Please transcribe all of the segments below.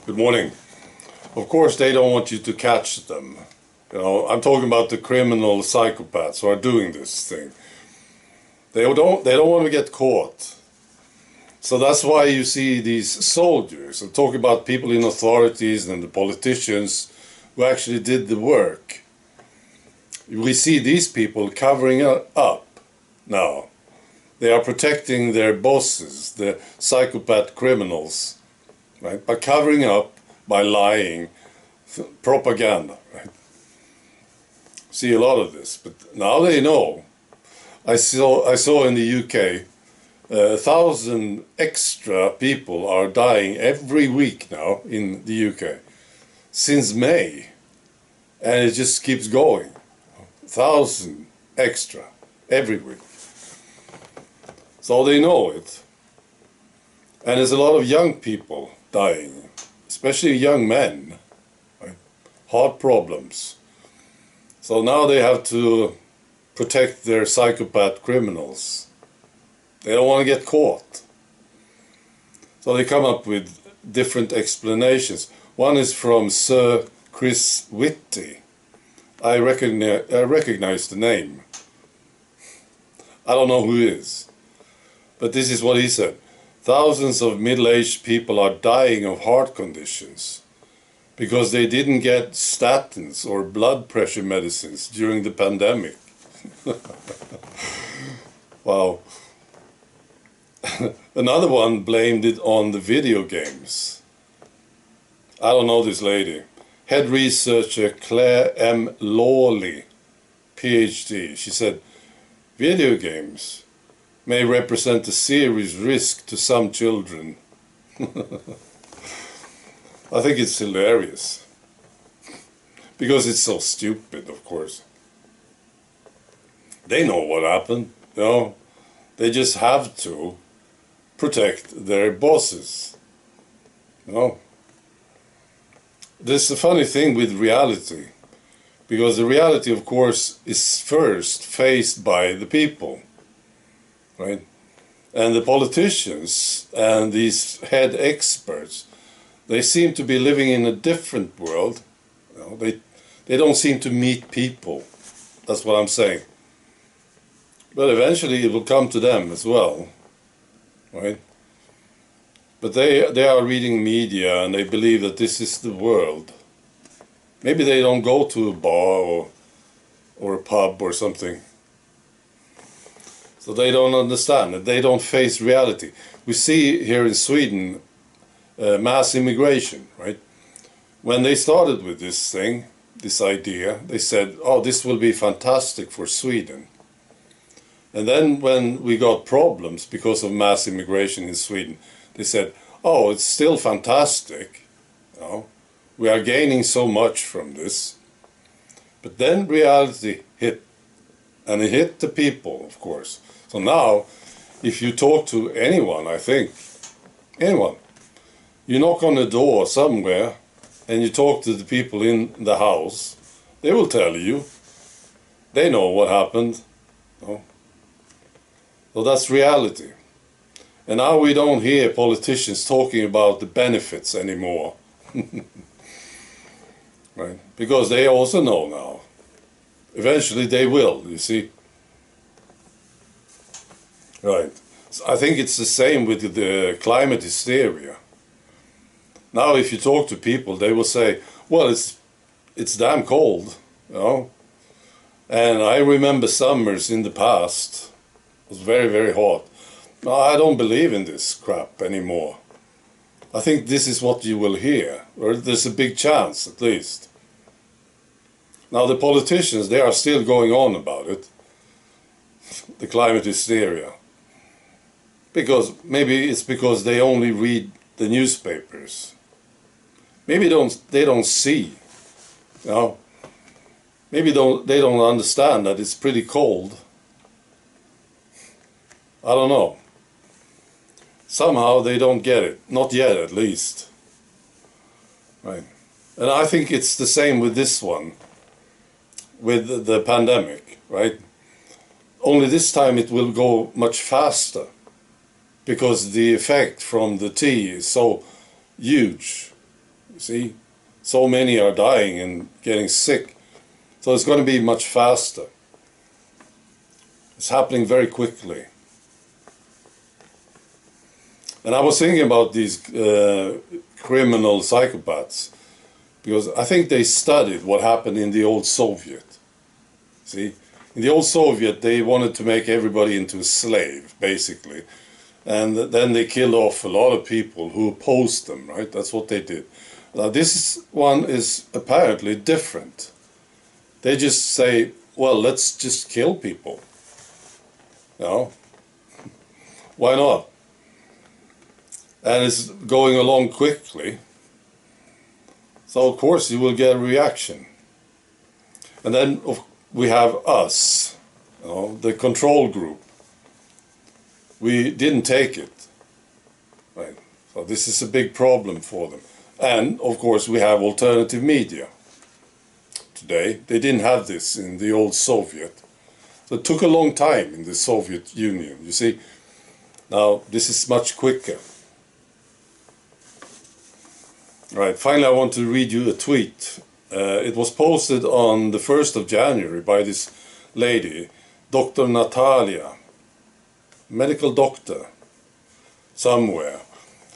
Good morning. Of course, they don't want you to catch them. You know, I'm talking about the criminal psychopaths who are doing this thing. They don't want to get caught. So that's why you see these soldiers. I'm talking about people in authorities and the politicians who actually did the work. We see these people covering up now. They are protecting their bosses, the psychopath criminals, right? By covering up, by lying, propaganda, right? See a lot of this, but now they know. I saw in the UK, 1,000 extra people are dying every week now in the UK since May, and it just keeps going. 1,000 extra every week. So they know it. And there's a lot of young people dying, especially young men, right? Heart problems. So now they have to protect their psychopath criminals. They don't want to get caught. So they come up with different explanations. One is from Sir Chris Whitty. I recognize the name. I don't know who he is. But this is what he said. Thousands of middle-aged people are dying of heart conditions because they didn't get statins or blood pressure medicines during the pandemic. Wow. Another one blamed it on the video games. I don't know this lady. Head researcher Claire M. Lawley, PhD. She said, video games may represent a serious risk to some children. I think it's hilarious. Because it's so stupid, of course. They know what happened, you know. They just have to protect their bosses. You know. There's a funny thing with reality. Because the reality, of course, is first faced by the people. Right? And the politicians and these head experts, they seem to be living in a different world. You know, they don't seem to meet people. That's what I'm saying. But eventually it will come to them as well. Right? But they are reading media and they believe that this is the world. Maybe they don't go to a bar or a pub or something. So they don't understand it. They don't face reality. We see here in Sweden mass immigration, right? When they started with this thing, this idea, they said, oh, this will be fantastic for Sweden. And then when we got problems because of mass immigration in Sweden, they said, oh, it's still fantastic. You know, we are gaining so much from this. But then reality hit. And it hit the people, of course. So now, if you talk to anyone, I think, anyone, you knock on a door somewhere and you talk to the people in the house, they will tell you. They know what happened. No? So that's reality. And now we don't hear politicians talking about the benefits anymore. Right? Because they also know now. Eventually they will, you see. Right. So I think it's the same with the climate hysteria. Now if you talk to people, they will say, well, it's damn cold, you know. And I remember summers in the past. It was very, very hot. No, I don't believe in this crap anymore. I think this is what you will hear, or there's a big chance at least. Now the politicians, they are still going on about it, the climate hysteria. Because maybe it's because they only read the newspapers. Maybe they don't see, you know. Maybe they don't understand that it's pretty cold. I don't know. Somehow they don't get it, not yet at least. Right. And I think it's the same with this one. With the pandemic, right? Only this time it will go much faster because the effect from the tea is so huge. See, so many are dying and getting sick. So it's going to be much faster. It's happening very quickly. And I was thinking about these criminal psychopaths, because I think they studied what happened in the old Soviet. See, in the old Soviet, they wanted to make everybody into a slave, basically. And then they killed off a lot of people who opposed them, right? That's what they did. Now, this one is apparently different. They just say, well, let's just kill people. You know? Why not? And it's going along quickly. So, of course, you will get a reaction. And then we have us, you know, the control group. We didn't take it. Right? So this is a big problem for them. And, of course, we have alternative media. Today, they didn't have this in the old Soviet. So it took a long time in the Soviet Union, you see. Now, this is much quicker. Right, finally I want to read you a tweet. It was posted on the 1st of January by this lady, Dr. Natalia, medical doctor, somewhere.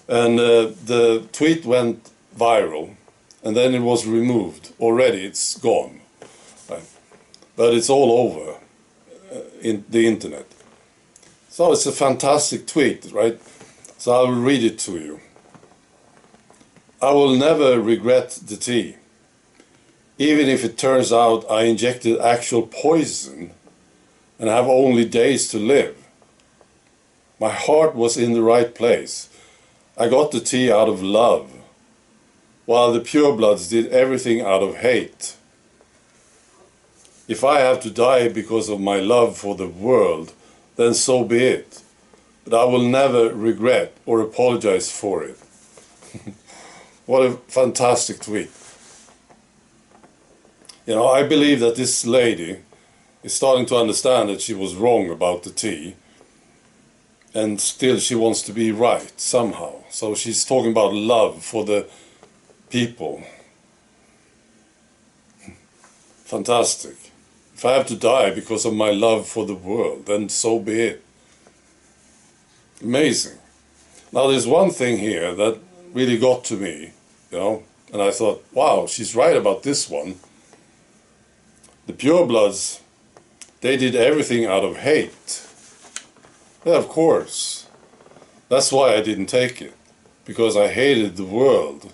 And the tweet went viral, and then it was removed. Already it's gone. Right? But it's all over in the internet. So it's a fantastic tweet, right? So I will read it to you. I will never regret the tea. Even if it turns out I injected actual poison and have only days to live. My heart was in the right place. I got the tea out of love, while the purebloods did everything out of hate. If I have to die because of my love for the world, then so be it. But I will never regret or apologize for it. What a fantastic tweet. You know, I believe that this lady is starting to understand that she was wrong about the tea, and still she wants to be right somehow. So she's talking about love for the people. Fantastic. If I have to die because of my love for the world, then so be it. Amazing. Now there's one thing here that really got to me, you know, and I thought, wow, she's right about this one. The purebloods, they did everything out of hate. Yeah, of course. That's why I didn't take it. Because I hated the world.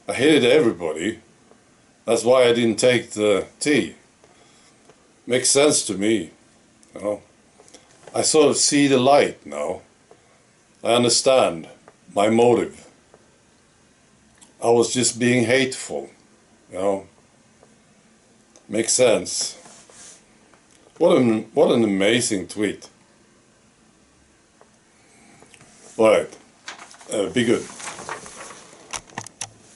I hated everybody. That's why I didn't take the tea. Makes sense to me, you know. I sort of see the light now. I understand my motive. I was just being hateful, you know. Makes sense. What an amazing tweet. Alright, be good.